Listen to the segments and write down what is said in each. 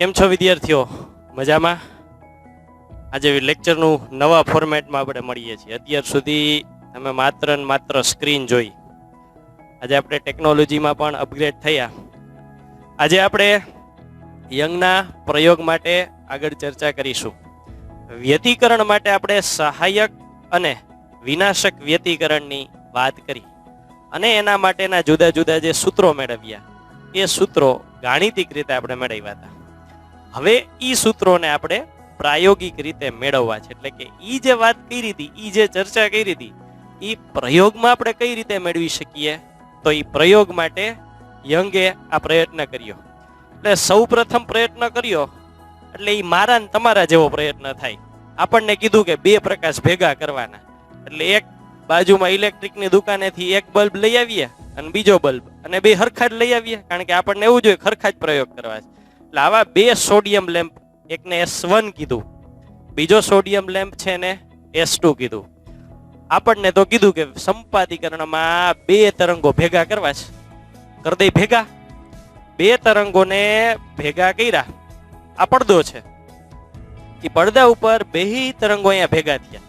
કેમ છો વિદ્યાર્થીઓ? મજામાં? આજે લેક્ચરનું નવા ફોર્મેટમાં આપણે મળીએ છીએ. અત્યાર સુધી તમે માત્ર ને માત્ર સ્ક્રીન જોઈ. આજે આપણે ટેકનોલોજીમાં પણ અપગ્રેડ થયા. આજે આપણે યંગના પ્રયોગ માટે આગળ ચર્ચા કરીશું. વ્યતિકરણ માટે આપણે સહાયક અને વિનાશક વ્યતિકરણની વાત કરી અને એના માટેના જુદા જુદા જે સૂત્રો મેળવ્યા એ સૂત્રો ગાણિતિક રીતે આપણે મેળવ્યા હતા. હવે ઈ સૂત્રોને આપણે પ્રાયોગિક રીતે મેળવવા છે. એટલે કે ઈ જે વાત કરી હતી, ઈ જે ચર્ચા કરી હતી, ઈ પ્રયોગમાં આપણે કઈ રીતે મેળવી શકીએ, તો ઈ પ્રયોગ માટે યંગે આ પ્રયત્ન કર્યો. એટલે સૌ પ્રથમ પ્રયત્ન કર્યો એટલે ઈ મારા ને તમારા જેવો પ્રયત્ન થાય. આપણને કીધું કે બે પ્રકાશ ભેગા કરવાના, એટલે એક બાજુમાં ઇલેક્ટ્રિકની દુકાનેથી એક બલ્બ લઈ આવીએ અને બીજો બલ્બ, અને બે હરખા જ લઈ આવીએ, કારણ કે આપણને એવું જોઈએ હરખા જ પ્રયોગ કરવા છે. એટલે આવા બે સોડિયમ લેમ્પ, એકને S1 કીધું, બીજો સોડિયમ લેમ્પ છે ને S2 કીધું. આપણને તો કીધું કે સંપાદીકરણમાં બે તરંગો ભેગા કરવા છે, કરી દઈ ભેગા. બે તરંગોને ભેગા કર્યા. આ પડદો છે, એ પડદા ઉપર બે તરંગો અહીંયા ભેગા થયા.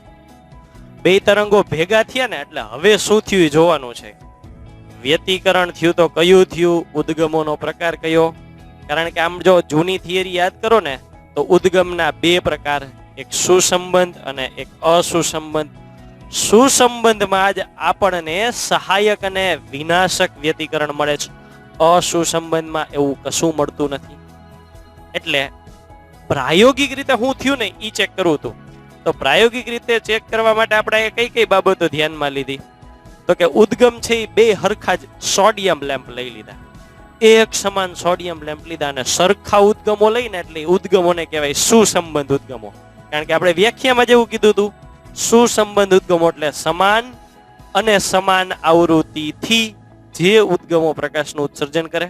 બે તરંગો ભેગા થયા ને એટલે હવે શું થયું એ જોવાનું છે. વ્યતિકરણ થયું તો કયું થયું, ઉદ્ગમોનો પ્રકાર કયો? કારણ કે આમ જો જૂની થિયરી યાદ કરો ને તો ઉદ્ગમના બે પ્રકાર, એક સુસંબંધ અને એક અસુસંબંધ. સુસંબંધમાં જ આપણને સહાયક અને વિનાશક વ્યતિકરણ મળે છે. અસુસંબંધમાં એવું કશું મળતું નથી. એટલે પ્રાયોગિક રીતે શું થયું ને એ ચેક કરવું હતું. તો પ્રાયોગિક રીતે ચેક કરવા માટે આપણે કઈ કઈ બાબતો ધ્યાનમાં લીધી? તો કે ઉદ્ગમ છે એ બે હરખા જ સોડિયમ લેમ્પ લઈ લીધા. એક સમાન સોડિયમ લેમ્પ લીધા અને સરખા ઉદ્ગમો લઈને એટલે ઉદ્ગમોને કહેવાય સુસંબંધ ઉદ્ગમો. કારણ કે આપણે વ્યાખ્યામાં જેવું કીધું હતું, સુસંબંધ ઉદ્ગમો એટલે સમાન અને સમાન આવૃત્તિથી જે ઉદ્ગમો પ્રકાશનું ઉત્સર્જન કરે.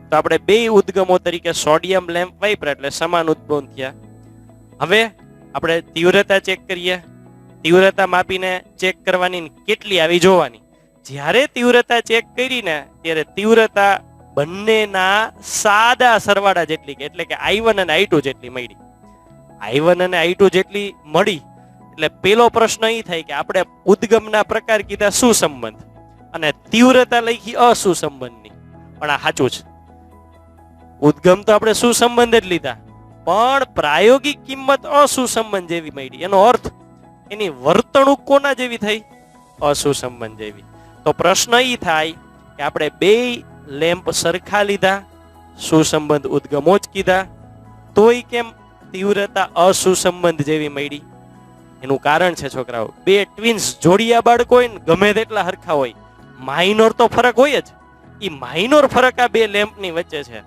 તો આપણે બે ઉદ્ગમો તરીકે સોડિયમ લેમ્પ વાપર્યા એટલે સમાન ઉદ્ગમ થયા. હવે આપણે તીવ્રતા ચેક કરીએ. તીવ્રતા માપીને ચેક કરવાની, કેટલી આવી જોવાની. જ્યારે તીવ્રતા ચેક કરીને ત્યારે તીવ્રતા બંનેના સાદા સરવાળા જેટલી, એટલે કે I1 અને I2 જેટલી મળી. I1 અને I2 જેટલી મળી એટલે પેલો પ્રશ્ન એ થાય કે આપણે ઉદ્ગમના પ્રકાર કીધા સુસંબંધ અને તીવ્રતા લખી અસુસંબંધની. પણ આ સાચું છે, ઉદ્ગમ તો આપણે સુસંબંધ જ લીધા, પણ પ્રાયોગિક કિંમત અસુસંબંધ જેવી મળી. એનો અર્થ એની વર્તણૂક કોના જેવી થઈ? અસુસંબંધ જેવી. તો પ્રશ્ન એ થાય કે આપણે બે લેમ્પ સરખા લીધા, સુસંબંધ ઉદ્ગમો જ કીધા, તોય કેમ તીવ્રતા અસુસંબંધ જેવી મળી? એનું કારણ છે છોકરાઓ, બે ટ્વિન્સ જોડિયા બાળકો હોય ને ગમે તેટલા હરખા હોય, માઇનોર તો ફરક હોય જ. એ માઇનોર ફરક આ બે લેમ્પની વચ્ચે છે.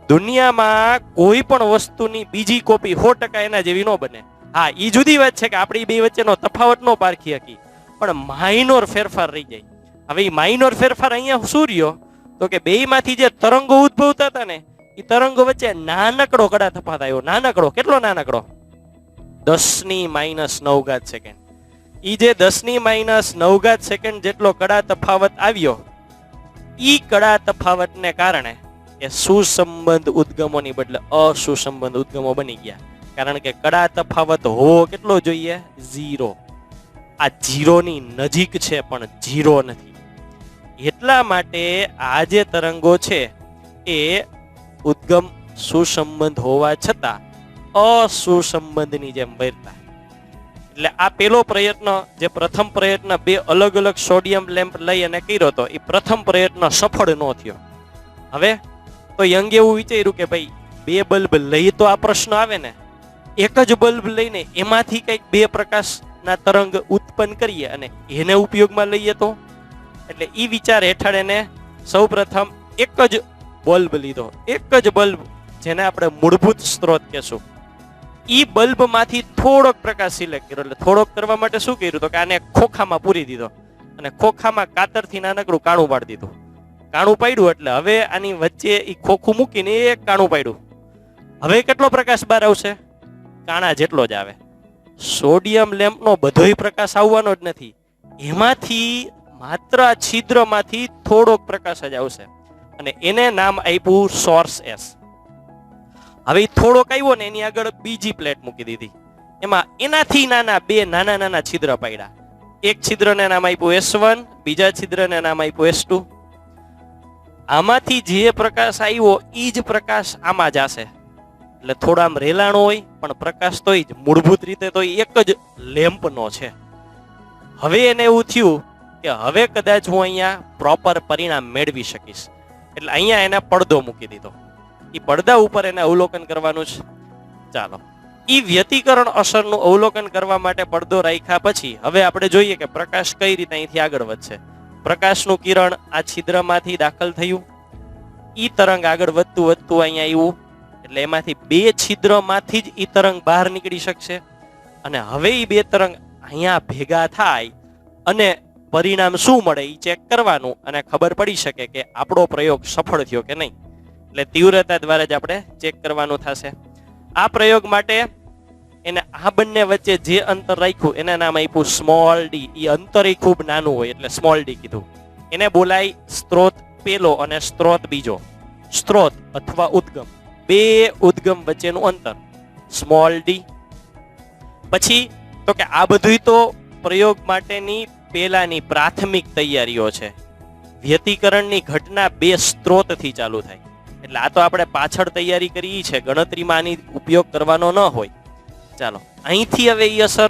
દુનિયામાં કોઈ પણ વસ્તુની બીજી કોપી 100% એના જેવી ન બને. હા, એ જુદી વાત છે કે આપણી બે વચ્ચેનો તફાવત ન પારખી શકી, પણ માઇનોર ફેરફાર રહી જાય. હવે એ માઇનોર ફેરફાર અહીંયા શું રહ્યો? તો કે બે માંથી જે તરંગો ઉદ્ભવતા હતા ને એ તરંગો વચ્ચે નાનકડો કડા તફાવત આવ્યો. નાનકડો, કેટલો નાનકડો? 10⁻⁹ સેકન્ડ. ઈ જે 10⁻⁹ સેકન્ડ જેટલો કડા તફાવત આવ્યો, ઈ કડા તફાવતને કારણે એ સુસંબંધ ઉદ્ગમોની બદલે અસુસંબંધ ઉદ્ગમો બની ગયા. કારણ કે કડા તફાવત હોવો કેટલો જોઈએ? 0. આ 0 ની નજીક છે પણ 0 નથી. એટલા માટે આ જે તરંગો છે એ ઉદ્ગમ સુસંબંધ હોવા છતાં અસુસંબંધની જેમ વર્તા. એટલે આ પેલો પ્રયત્ન, જે પ્રથમ પ્રયત્ન બે અલગ અલગ સોડિયમ લેમ્પ લઈ અને કર્યો હતો, એ પ્રથમ પ્રયત્ન સફળ ન થયો. હવે તો યંગે એવું વિચાર્યું કે ભાઈ બે બલ્બ લઈ તો આ પ્રશ્ન આવે ને, એક જ બલ્બ લઈને એમાંથી કંઈક બે પ્રકાશના તરંગ ઉત્પન્ન કરીએ અને એને ઉપયોગમાં લઈએ તો. એટલે ઈ વિચાર હેઠળ એને સૌ પ્રથમ એક જ બલ્બ લીધો. એક જ બલ્બ, જેને આપણે મૂળભૂત સ્ત્રોત કહેશું. ઈ બલ્બમાંથી થોડોક પ્રકાશ સિલેક્ટ કર્યો. એટલે થોડોક કરવા માટે શું કર્યું? તો કે આને ખોખામાં પૂરી દીધો અને ખોખામાં કાતરથી નાનકડું કાણું પાડી દીધું. કાણું પાડ્યું એટલે હવે આની વચ્ચે ઈ ખોખું મૂકીને એક કાણું પાડ્યું. હવે કેટલો પ્રકાશ બહાર આવશે? કાણા જેટલો જ આવે. સોડિયમ લેમ્પનો બધોય પ્રકાશ આવવાનો જ નથી, એમાંથી માત્ર આ છિદ્રમાંથી થોડોક પ્રકાશ જ આવશે અને એને નામ આપ્યું સોર્સ એસ. હવે થોડોક આવ્યો ને એની આગળ બીજી પ્લેટ મૂકી દીધી, એમાં એનાથી નાના બે નાના નાના છિદ્ર પાડ્યા. એક છિદ્રને નામ આપ્યું S1, બીજા છિદ્રને નામ આપ્યું S2. આમાંથી જે પ્રકાશ આવ્યો એ જ પ્રકાશ આમાં જશે. એટલે થોડા આમ રેલાણો હોય પણ પ્રકાશ તો જ મૂળભૂત રીતે તો એક જ લેમ્પનો છે. હવે એને એવું થયું કે હવે કદાચ હું અહીંયા પ્રોપર પરિણામ મેળવી શકીશ, એટલે અહીંયા એને પડદો મૂકી દીધો. એ પડદા ઉપર એને અવલોકન કરવાનું છે. ચાલો, એ વ્યતિકરણ અસરનું અવલોકન કરવા માટે પડદો રાખ્યા પછી હવે આપણે જોઈએ કે પ્રકાશ કઈ રીતે અહીંથી આગળ વધશે. પ્રકાશનું કિરણ આ છિદ્રમાંથી દાખલ થયું, ઈ તરંગ આગળ વધતું વધતું અહીંયા આવ્યું, એટલે એમાંથી બે છિદ્રમાંથી જ ઈ તરંગ બહાર નીકળી શકશે. અને હવે એ બે તરંગ અહીંયા ભેગા થાય અને પરિણામ શું મળે એ ચેક કરવાનું, અને ખબર પડી શકે કે આપણો પ્રયોગ સફળ થયો કે નહીં. એટલે તીવ્રતા દ્વારા જ આપણે ચેક કરવાનું થશે. આ પ્રયોગ માટે એને આ બંને વચ્ચે જે અંતર રાખ્યું એને નામ આપ્યું સ્મોલ ડી. એ અંતર ખૂબ નાનું હોય એટલે સ્મોલ ડી કીધું. એને બોલાય સ્ત્રોત પેલો અને સ્ત્રોત બીજો. સ્ત્રોત અથવા ઉદ્ગમ, બે ઉદ્ગમ વચ્ચેનું અંતર સ્મોલ ડી. પછી તો કે આ બધું તો પ્રયોગ માટેની પહેલાની પ્રાથમિક તૈયારીઓ છે. વ્યતિકરણની ઘટના બે સ્ત્રોતથી ચાલુ થાય, એટલે આ તો આપણે પાછળ તૈયારી કરી છે, ગણતરીમાં આની ઉપયોગ કરવાનો ન હોય. ચાલો, અહીંથી હવે એ અસર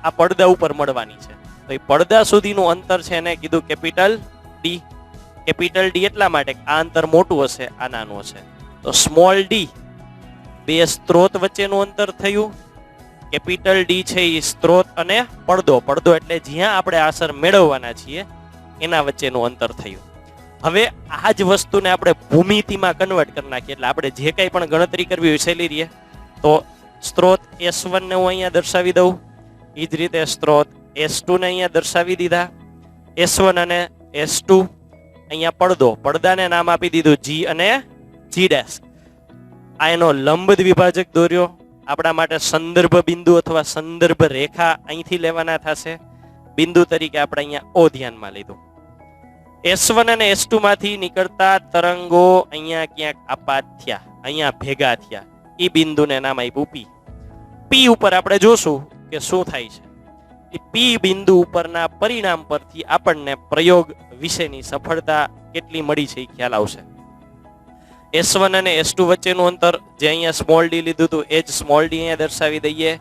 આ પડદા ઉપર મળવાની છે. તો એ પડદા સુધીનું અંતર છે એને કીધું કેપિટલ ડી. કેપિટલ ડી એટલા માટે આ અંતર મોટું હશે, આ નાનું હશે. તો સ્મોલ ડી બે સ્ત્રોત વચ્ચેનું અંતર થયું. કેપિટલ ડી છે એ સ્ત્રોત અને પડદો. પડદો એટલે જ્યાં આપણે અસર મેળવવાના છીએ એના વચ્ચેનું અંતર થયું. હવે આ જ વસ્તુને આપણે ભૂમિતિમાં કન્વર્ટ કરી નાખીએ, એટલે આપણે જે કંઈ પણ ગણતરી કરવી હોય સહેલી રહીએ. તો સ્ત્રોત S1 ને હું અહીંયા દર્શાવી દઉં, એ જ રીતે સ્ત્રોત S2 ને અહીંયા દર્શાવી દીધા. S1 અને S2 અહીંયા પડદો, પડદાને નામ આપી દીધું G અને G'. આ એનો લંબ દ્વિભાજક દોર્યો. આપણા માટે સંદર્ભ બિંદુ અથવા સંદર્ભ રેખા અહીંથી લેવાના થશે. બિંદુ તરીકે આપણે અહીંયા O ધ્યાનમાં લીધું. S1 અને S2 માંથી નીકળતા તરંગો અહીંયા ક્યાંક આપાત થયા, અહીંયા ભેગા થયા. એ બિંદુને નામ આપ્યું P. P ઉપર આપણે જોશું કે શું થાય છે. એ P બિંદુ ઉપરના પરિણામ પરથી આપણને પ્રયોગ વિશેની સફળતા કેટલી મળી છે એ ખ્યાલ આવશે. S1 અને S2 વચ્ચેનું અંતર જે અહીંયા સ્મોલ ડી લીધું હતું એ જ સ્મોલ ડી અહીંયા દર્શાવી દઈએ.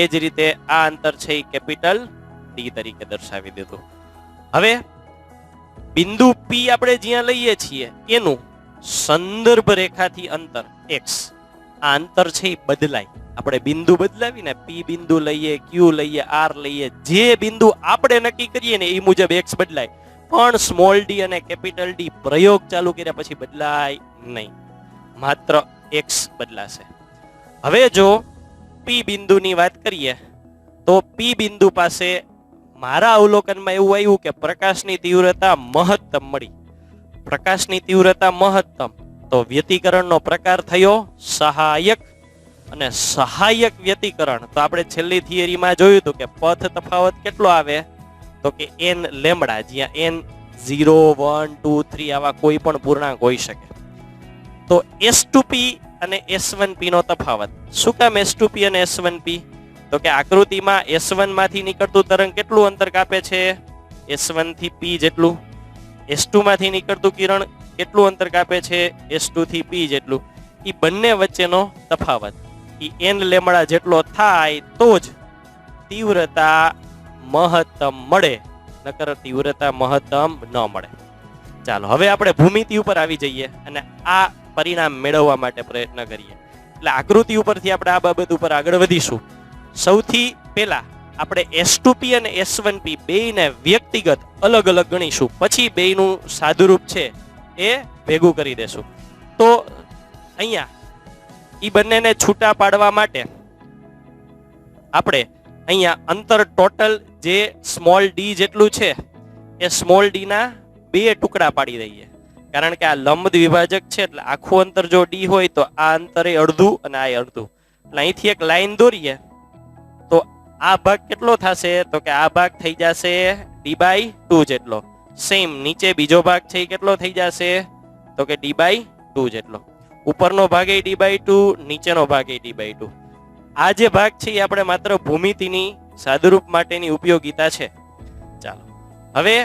એ જ રીતે આ અંતર છે એ કેપિટલ ડી તરીકે દર્શાવી દીધું. હવે બિંદુ P આપણે જ્યાં લઈએ છીએ એનું સંદર્ભ રેખાથી અંતર x. આ અંતર છે એ બદલાય. આપણે બિંદુ બદલાવીને P બિંદુ લઈએ, Q લઈએ, R લઈએ, જે બિંદુ આપણે નક્કી કરીએ ને એ મુજબ x બદલાય. પણ સ્મોલ ડી અને કેપિટલ ડી પ્રયોગ ચાલુ કર્યા પછી બદલાય નહીં, માત્ર x બદલાશે. હવે જો P બિંદુની વાત કરીએ તો P બિંદુ પાસે મારા અવલોકનમાં એવું આવ્યું કે પ્રકાશની તીવ્રતા મહત્તમ મળી. પ્રકાશની તીવ્રતા મહત્તમ, તો વ્યતિકરણનો પ્રકાર થયો સહાયક. અને સહાયક વ્યતિકરણ તો આપણે છેલ્લી થિયરીમાં જોયું હતું કે પથ તફાવત કેટલો આવે, તો કે n લેમ્બડા, જ્યાં n 0, 1, 2, 3 આવા કોઈ પણ પૂર્ણાંક હોઈ શકે. તો S2P અને S1P નો તફાવત. શું કામ S2P અને S1P? તો કે આકૃતિમાં S1 માંથી નીકળતું તરંગ કેટલું અંતર કાપે છે? S1 થી P જેટલું. S2 માંથી નીકળતું કિરણ કેટલું અંતર કાપે છે? S2 થી P જેટલું. એ બંને વચ્ચેનો તફાવત એ n લેમ્બડા જેટલો થાય તો જ તીવ્રતા મહત્તમ મળે, નકર તીવ્રતા મહત્તમ ન મળે. ચાલો, હવે આપણે ભૂમિતિ ઉપર આવી જઈએ અને આ પરિણામ મેળવવા માટે પ્રયત્ન કરીએ. એટલે આકૃતિ ઉપરથી આપણે આ બાબત ઉપર આગળ વધીશું. સૌથી પહેલા આપણે S2P અને S1P બેયને વ્યક્તિગત અલગ અલગ ગણીશું, પછી બેયનું સાદુરૂપ છે એ ભેગું કરી દેશું. તો અહીંયા ઈ બંનેને છૂટા પાડવા માટે આપણે અહીંયા અંતર ટોટલ જે સ્મોલ ડી જેટલું છે એ સ્મોલ ડી ના બે ટુકડા પાડી દઈએ, કારણ કે આ લંબ દ્વિભાજક છે. એટલે આખું અંતર જો ડી હોય તો આ અંતરે અડધું અને આ અડધું. એટલે અહીંથી એક લાઈન દોરીએ તો આ ભાગ કેટલો થશે? તો કે આ ભાગ થઈ જશે d/2 જેટલો. સેમ નીચે બીજો ભાગ છે એ કેટલો થઈ જશે? તો કે d/2 જેટલો. ઉપરનો ભાગ એ d/2, નીચેનો ભાગ એ d/2. આ જે ભાગ છે એ આપણે માત્ર ભૂમિતિની સાદુરૂપ માટેની ઉપયોગિતા છે. ચાલો હવે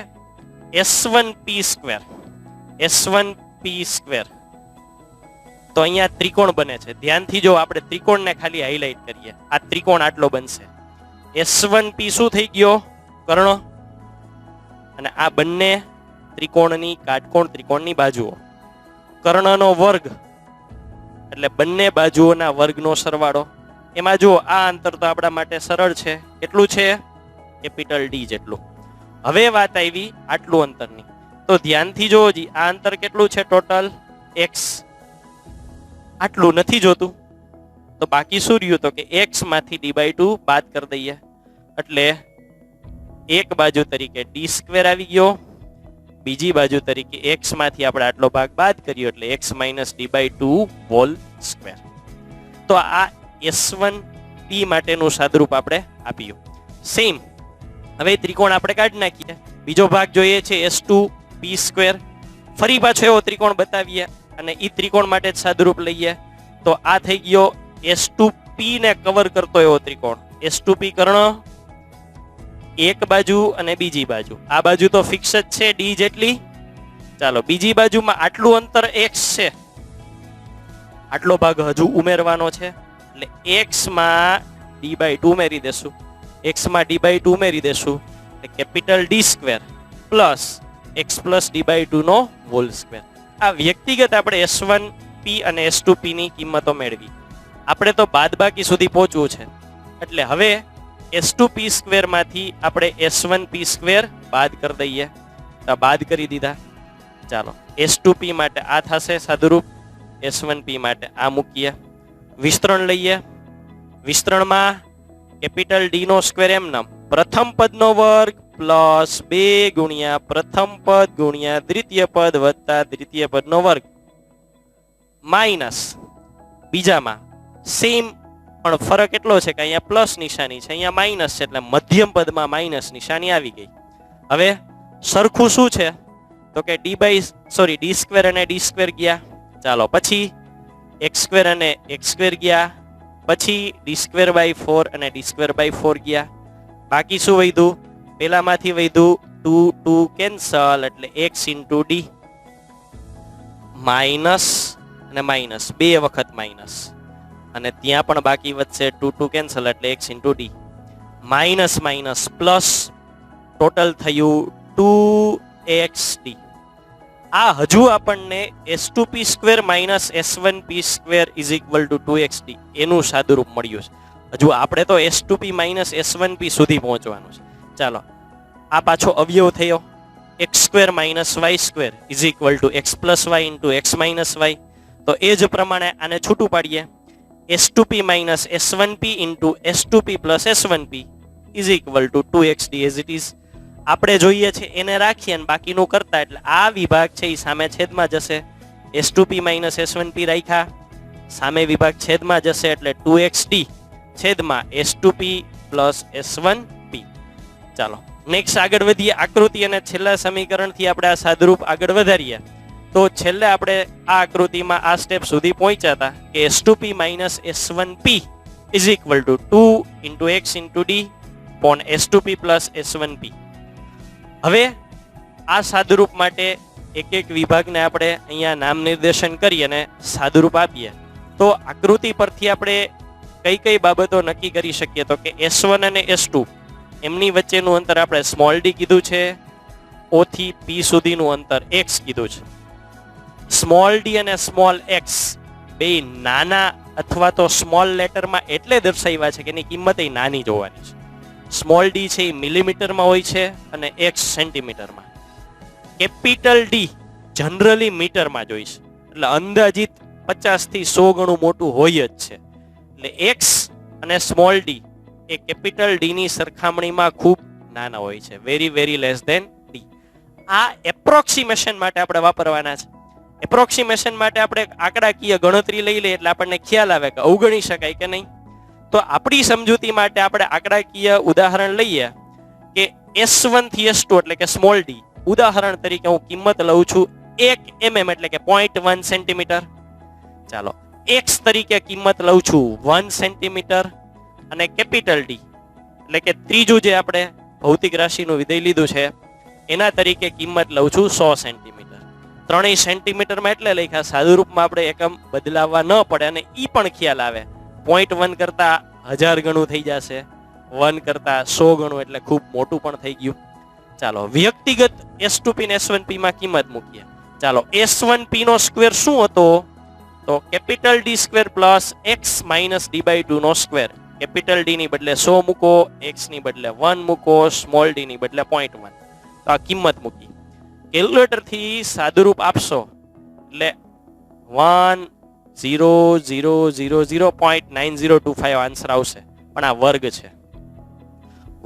s1p², s1p². તો અહીંયા ત્રિકોણ બને છે. ધ્યાનથી જો આપણે ત્રિકોણને ખાલી હાઇલાઇટ કરીએ, આ ત્રિકોણ આટલો બનશે. s1p શું થઈ ગયો? કર્ણ. અને આ બંને ત્રિકોણની કાટકોણ ત્રિકોણની બાજુઓ. કર્ણનો વર્ગ એટલે બંને બાજુઓના વર્ગનો સરવાળો. એમાં જો આ અંતર તો આપણા માટે સરળ છે. કેટલું છે? કેપિટલ D જેટલું. હવે વાત આવી આટલું અંતરની. તો ધ્યાનથી જોવો જી, આ અંતર કેટલું છે ટોટલ? x. આટલું નથી જોતું તો બાકી શું રહ્યું? તો કે x માંથી d/2 બાદ કરી દઈએ એટલે એક બાજુ તરીકે d² આવી ગયો, બીજી બાજુ તરીકે x માંથી આપણે આટલો ભાગ બાદ કર્યો એટલે x - d/2². તો આ s1p માટેનું સાદુરૂપ આપણે આપ્યું. સેમ હવે ત્રિકોણ આપણે કાઢી નાખીએ. બીજો ભાગ જોઈએ છે s2p². ફરી પાછો એવો ત્રિકોણ બતાવીએ અને ઈ ત્રિકોણ માટે જ સાદુરૂપ લઈએ. તો આ થઈ ગયો s2p ને કવર કરતો એવો ત્રિકોણ. s2p કર્ણ એક બાજુ અને બીજી બાજુ. આ બાજુ તો ફિક્સ જ છે d જેટલી. ચાલો બીજી બાજુમાં આટલું અંતર x છે, આટલો ભાગ હજુ ઉમેરવાનો છે એટલે x માં d/2 ઉમેરી દેશું. x માં d/2 ઉમેરી દેશું એટલે capital D² plus x plus d/2 નો હોલ સ્ક્વેર. આ વ્યક્તિગત આપણે s1p અને s2p ની કિંમતો મેળવી. આપણે તો બાદબાકી સુધી પહોંચવું છે એટલે હવે s2p² માંથી આપણે s1p² બાદ કરી દઈએ. તો બાદ કરી દીધા. ચાલો s2p માટે આ થશે સાદુરૂપ, s1p માટે આ મૂકીએ. વિસ્તરણ લઈએ. વિસ્તરણમાં કેપિટલ D નો સ્ક્વેર એમનામ પ્રથમ પદનો વર્ગ પ્લસ 2 ગુણ્યા પ્રથમ પદ ગુણ્યા દ્વિતીય પદ વત્તા દ્વિતીય પદનો વર્ગ માઇનસ બીજામાં સેમ પણ ફરક એટલો છે કે અહીંયા પ્લસ નિશાની છે, અહીંયા માઇનસ છે એટલે મધ્યમ પદમાં માઇનસ નિશાની આવી ગઈ. હવે સરખું શું છે? તો કે d² અને d² ગયા. ચાલો પછી x² અને x² ગયા. પછી d²/4 અને d²/4 ગયા. બાકી શું વધ્યું? પેલામાંથી વધ્યું 2 2 કેન્સલ એટલે x * d માઇનસ અને માઇનસ બે વખત માઇનસ અને ત્યાં પણ બાકી વધશે 2 2 કેન્સલ એટલે x * d minus minus plus total થયું 2xd. આ હજુ આપણને s2p² - s1p² = 2xd એનું સાદુરૂપ મળ્યું છે. હજુ આપણે તો s2p - s1p સુધી પહોંચવાનું છે. ચાલો આ પાછો અવયવ થયો x² - y² = x + y × x - y. તો એ જ પ્રમાણે આને છૂટું પાડીએ. s2p - s1p × s2p + s1p = 2xd as it is. આપણે જોઈએ છે એને રાખીએ અને બાકીનું કરતા એટલે આ વિભાગ છે એ સામે છેદમાં જશે. s2p - s1p રાખ્યા, સામે વિભાગ છેદમાં જશે એટલે 2xd છેદમાં s2p + s1p. ચાલો નેક્સ્ટ આગળ વધીએ. આકૃતિ અને છેલ્લા સમીકરણથી આપણે આ સાદુરૂપ આગળ વધારીએ. તો છેલ્લે આપણે આ આકૃતિમાં આ સ્ટેપ સુધી પહોંચ્યા હતા કે s2p - s1p = 2 × x × d upon s2p + s1p. હવે આ સાદુરૂપ માટે એક એક વિભાગને આપણે અહીંયા નામ નિર્દેશન કરી અને સાદુરૂપ આપીએ. તો આકૃતિ પરથી આપણે કઈ કઈ બાબતો નક્કી કરી શકીએ? તો કે s1 અને s2 એમની વચ્ચેનું અંતર આપણે સ્મોલ d કીધું છે, o થી p સુધીનું અંતર x કીધું છે. સ્મોલ d અને સ્મોલ x બે નાના અથવા તો સ્મોલ લેટરમાં એટલે દર્શાવ્યા છે કે એની કિંમત એ નાની જોવાની છે. સ્મોલ d છે એ મિલીમીટરમાં હોય છે અને x સેન્ટીમીટરમાં. કેપિટલ D જનરલી મીટરમાં જોઈ છે એટલે અંદાજિત 50 થી 100 ગણું મોટું હોય જ છે. એટલે x અને સ્મોલ d એ કેપિટલ D ની સરખામણીમાં ખૂબ નાના હોય છે, very very less than d. આ એપ્રોક્સિમેશન માટે આપણે વાપરવાના છે. એપ્રોક્સિમેશન માટે આપણે આંકડાકીય ગણતરી લઈ લઈએ એટલે આપણને ખ્યાલ આવે કે અવગણી શકાય કે નહીં. તો આપણી સમજૂતી માટે આપણે આંકડાકીય ઉદાહરણ લઈએ કે s1 થી s2 એટલે કે સ્મોલ d. ઉદાહરણ તરીકે હું કિંમત લઉં છું 1 mm એટલે કે 0.1 સેન્ટીમીટર. ચાલો x તરીકે કિંમત લઉં છું 1 સેન્ટીમીટર અને કેપિટલ D એટલે કે ત્રીજું જે આપણે ભૌતિક રાશિનું વિધેય લીધું છે એના તરીકે કિંમત લઉં છું 100 સેન્ટીમીટર. ત્રણેય સેન્ટીમીટરમાં એટલે લખ્યા, સાદુરૂપમાં આપણે એકમ બદલાવવા ન પડે અને ઈ પણ ખ્યાલ આવે. 0.1 કરતા 1000 ગણું થઈ જશે, 1 કરતા 100 ગણું એટલે ખૂબ મોટું પણ થઈ ગયું. ચાલો વ્યક્તિગત S2P ને S1P માં કિંમત મૂકીએ. ચાલો S1P નો સ્ક્વેર શું હતો? તો capital D square plus x minus d/2 નો સ્ક્વેર. કેપિટલ D ની બદલે 100 મૂકો, x ની બદલે 1 મૂકો, સ્મોલ d ની બદલે 0.1. તો આ કિંમત મૂકી. કેલ્ક્યુલેટર થી સાદુરૂપ આપશો એટલે 1,0,0,0,0.9025 આન્સર આવશે. પણ આ વર્ગ છે,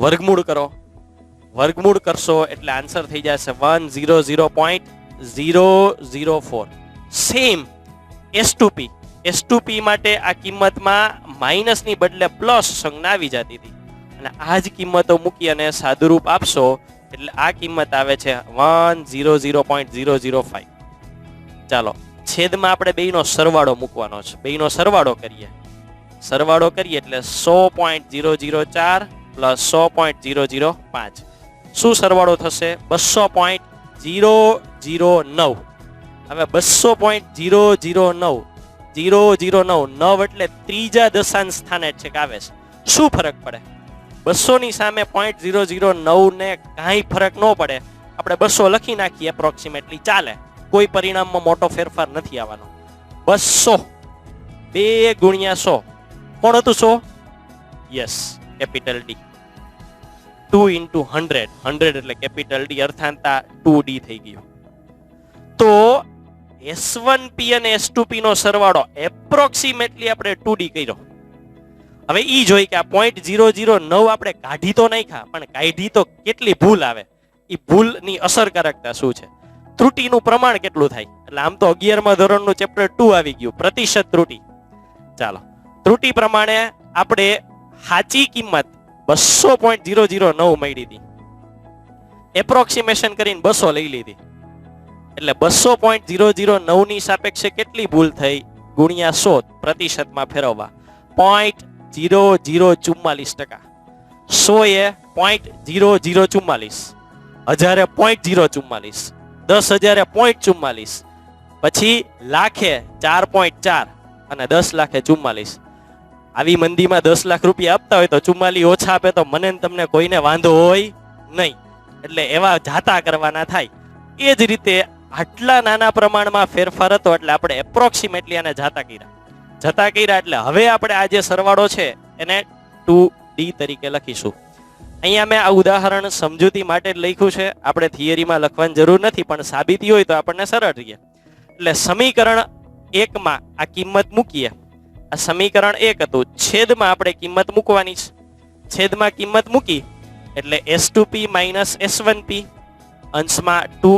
વર્ગમૂળ કરો. વર્ગમૂળ કરશો એટલે આન્સર થઈ જશે 100.004. સેમ S2P માટે આ કિંમતમાં માઇનસ ની બદલે પ્લસ સંજ્ઞા આવી જતી હતી અને આ જ કિંમતો મૂકી અને સાદુરૂપ આપશો એટલે આ કિંમત આવે છે 100.005. ચાલો છેદમાં આપણે બેયનો સરવાળો મૂકવાનો છે. બેયનો સરવાળો કરીએ. સરવાળો કરીએ એટલે 100.004 પ્લસ 100.005. શું સરવાળો થશે? 200.009. હવે 200.009 009 એટલે ત્રીજા દશાંશ સ્થાને છેક આવે છે. શું ફરક પડે? 200 ની સામે 0.009 ને કાંઈ ફરક ન પડે. આપણે 200 લખી નાખીએ એપ્રોક્સિમેટલી, ચાલે. કોઈ પરિણામમાં મોટો ફેરફાર નથી આવવાનો. 200 2 ગુણ્યા 100 કોણ હતું? 100. Yes, capital D. 2 into 100 એટલે કેપિટલ D, અર્થાંતા 2D થઈ ગયું. તો S1P અને S2P નો સરવાળો એપ્રોક્સિમેટલી આપણે 2D કર્યો. હવે ઈ જોઈ કે આ 0.009 આપણે કાઢી તો નાખ્યા, પણ કાઢી તો કેટલી ભૂલ આવે, ઈ ભૂલની અસરકારકતા શું છે, ત્રુટીનું પ્રમાણ કેટલું થાય. એટલે આમ તો 11મા ધોરણનું ચેપ્ટર 2 આવી ગયું, પ્રતિશત ત્રુટી. ચાલો ત્રુટી પ્રમાણે આપણે સાચી કિંમત 200.009 મળી હતી. એપ્રોક્સિમેશન કરીને 200 લઈ લીધી એટલે 200.009 ની સાપેક્ષે કેટલી ભૂલ થઈ? ગુણ્યા 100 પ્રતિશતમાં ફેરવવા 0.0044%. 100 એ 0.0044, 1000 એ 0.044, 10,000 એ 0.44, પછી લાખે 4.4 અને 10 લાખે 44. આવી મંદીમાં 10 લાખ રૂપિયા આપતા હોય તો 44 ઓછા આપે તો મને તમને કોઈને વાંધો હોય નહીં. એટલે એવા જાતા કરવાના થાય. એ જ રીતે આટલા નાના પ્રમાણમાં ફેરફાર હતો એટલે આપણે એપ્રોક્સિમેટલી આને જાતા કર્યા એટલે હવે આપણે આ જે સરવાળો છે એને 2D તરીકે લખીશું. અહીંયા મેં આ ઉદાહરણ સમજૂતી માટે જ લખ્યું છે, આપણે થિયરીમાં લખવાની જરૂર નથી, પણ સાબિતી હોય તો આપણને સરળ રહે. એટલે સમીકરણ 1 માં આ કિંમત મૂકીએ. આ સમીકરણ 1 હતું, છેદમાં આપણે કિંમત મૂકવાની છે. છેદમાં કિંમત મૂકી એટલે S2P માઇનસ S1P, અંશમાં 2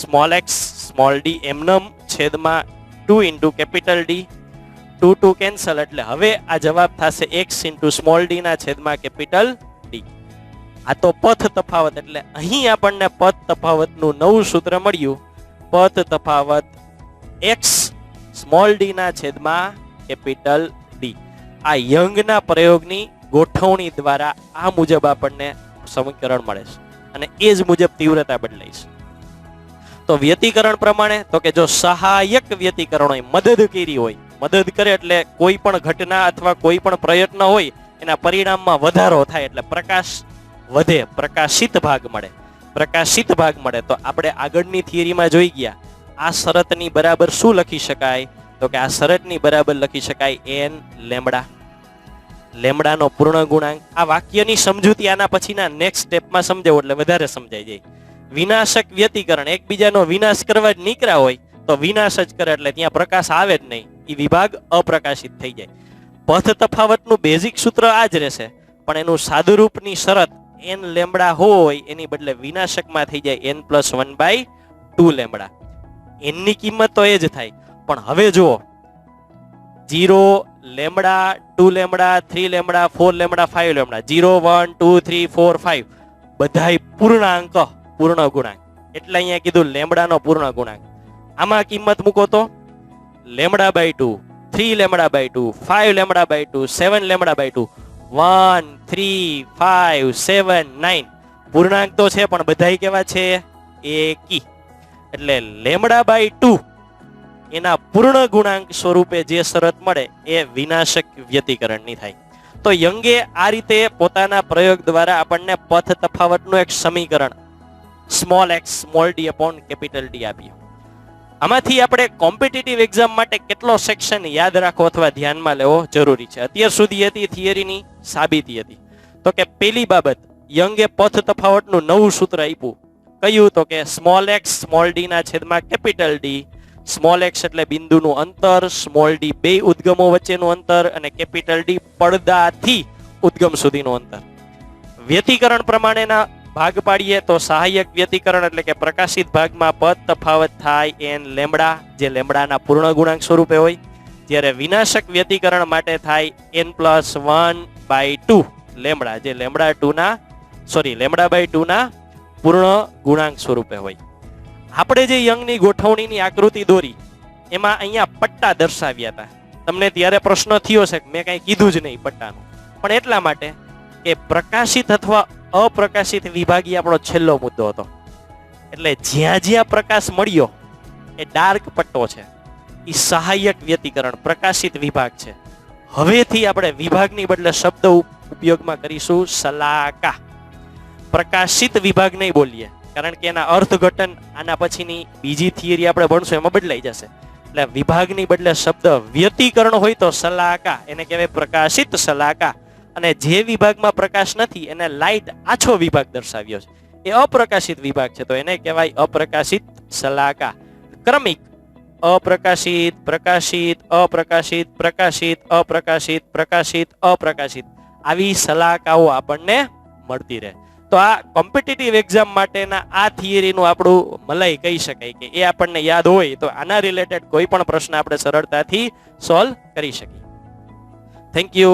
સ્મોલ x સ્મોલ d એમનમ, છેદમાં 2 into કેપિટલ D. 2 2 કેન્સલ એટલે હવે આ જવાબ થશે x into સ્મોલ d ના છેદમાં કેપિટલ D. આ તો પથ તફાવત, એટલે અહીં આપણને પથ તફાવતનું નવું સૂત્ર મળ્યું. પથ તફાવત x સ્મોલ d ના છેદમાં કેપિટલ D. આ યંગના પ્રયોગની ગોઠવણી દ્વારા આ મુજબ આપણને સમીકરણ મળે છે અને એ જ મુજબ તીવ્રતા બદલાય છે. તો વ્યતિકરણ પ્રમાણે તો કે જો સહાયક વ્યતિકરણ હોય, મદદ કરી હોય, મદદ કરે એટલે કોઈ પણ ઘટના અથવા કોઈ પણ પ્રયત્ન હોય એના પરિણામમાં વધારો થાય એટલે પ્રકાશ વધે, પ્રકાશિત ભાગ મળે. પ્રકાશિત ભાગ મળે તો આપણે આગળની થિયરીમાં જોઈ ગયા આ શરતની બરાબર શું લખી શકાય? તો કે આ શરતની બરાબર લખી શકાય n લેમ્બડા. લેમ્બડાનો પૂર્ણ ગુણાંક. આ વાક્યની સમજૂતી આના પછીના નેક્સ્ટ સ્ટેપમાં સમજાવો એટલે વધારે સમજાઈ જાય. વિનાશક વ્યતિકરણ, એકબીજાનો વિનાશ કરવા જ નીકળ્યા હોય તો વિનાશ જ કરે એટલે ત્યાં પ્રકાશ આવે જ નહીં, એ વિભાગ અપ્રકાશિત થઈ જાય. પથ તફાવતનું બેઝિક સૂત્ર આ જ રહેશે, પણ એનું સાદુરૂપની શરત n લેમ્બડા હોય એની બદલે વિનાશકમાં થઈ જાય n+1/2 લેમ્બડા. n ની કિંમત તો એ જ થાય, પણ હવે જુઓ 0 lambda, 2 lambda, 3 lambda, 4 lambda, 5 lambda, 0 1 2 3 4 5 બધાય પૂર્ણાંક, પૂર્ણ ગુણાંક. એટલે અહીંયા કીધું લેમ્બડાનો પૂર્ણ ગુણાંક. આમાં કિંમત મૂકો તો lambda by 2, 3 lambda by 2, 5 lambda by 2, 7 lambda by 2, 1, 3, 5, 7, 9 પૂર્ણાંક તો છે પણ બધાય કેવા છે? એકી. એટલે લેમડા બાય 2 એના પૂર્ણ ગુણાંક સ્વરૂપે જે શરત મળે એ વિનાશક વ્યતિકરણની થાય. તો યંગે આ રીતે પોતાના પ્રયોગ દ્વારા આપણને પથ તફાવતનું એક સમીકરણ small x small D upon capital D આપ્યું. આમાંથી આપણે કોમ્પિટિટિવ એક્ઝામ માટે કેટલો સેક્શન યાદ રાખવો અથવા ધ્યાનમાં લેવો જરૂરી છે? અત્યાર સુધી હતી થિયરીની સાબિતી હતી. તો કે પહેલી બાબત, યંગે પથ તફાવતનું નવું સૂત્ર આપ્યું. કયું? તો કે સ્મોલ એક્સ સ્મોલ ડી ના છેદમાં કેપિટલ ડી. સ્મોલ એક્સ એટલે બિંદુનું અંતર, સ્મોલ ડી બે ઉદ્ગમો વચ્ચેનું અંતર અને કેપિટલ ડી પડદાથી ઉદ્ગમ સુધીનું અંતર. વ્યતિકરણ પ્રમાણેના ભાગ પાડીએ તો સહાયક વ્યતિકરણ એટલે કે પ્રકાશિત ભાગમાં પદ તફાવત થાય એન લેમડા, જે લેમડાના પૂર્ણ ગુણાંક સ્વરૂપે હોય, જ્યારે વિનાશક વ્યતિકરણ માટે થાય n+1/2 લેમડા, જે લેમડા બાય 2 ના પૂર્ણ ગુણાંક સ્વરૂપે હોય. આપણે જે યંગની ગોઠવણીની આકૃતિ દોરી એમાં અહીંયા પટ્ટા દર્શાવ્યા હતા. તમને ત્યારે પ્રશ્ન થયો છે કે મેં કઈ કીધું જ નહીં પટ્ટાનું, પણ એટલા માટે કે પ્રકાશિત અથવા અપ્રકાશિત વિભાગી આપણો છેલ્લો મુદ્દો હતો. એટલે જ્યાં જ્યાં પ્રકાશ મળ્યો એ ડાર્ક પટ્ટો છે, એ સહાયક વ્યતિકરણ પ્રકાશિત વિભાગ છે. હવેથી આપણે વિભાગની બદલે શબ્દ ઉપયોગમાં કરીશું શલાકા. પ્રકાશિત વિભાગ નહીં બોલીએ, કારણ કે એના અર્થઘટન આના પછીની બીજી થિયરી આપણે ભણશું એમાં બદલાઈ જશે. એટલે વિભાગની બદલે શબ્દ વ્યતિકરણ હોય તો શલાકા, એને કહેવાય પ્રકાશિત શલાકા. અને જે વિભાગમાં પ્રકાશ નથી એને લાઇટ આછો વિભાગ દર્શાવ્યો છે, એ અપ્રકાશિત વિભાગ છે, તો એને કહેવાય અપ્રકાશિત શલાકા. ક્રમિક અપ્રકાશિત, પ્રકાશિત, અપ્રકાશિત, પ્રકાશિત, અપ્રકાશિત, પ્રકાશિત, અપ્રકાશિત આવી શલાકાઓ આપણને મળતી રહે. તો આ કોમ્પિટિટિવ એક્ઝામ માટેના આ થિયરીનું આપણું મલાઈ કહી શકાય કે એ આપણને યાદ હોય તો આના રિલેટેડ કોઈ પણ પ્રશ્ન આપણે સરળતાથી સોલ્વ કરી શકીએ. Thank you.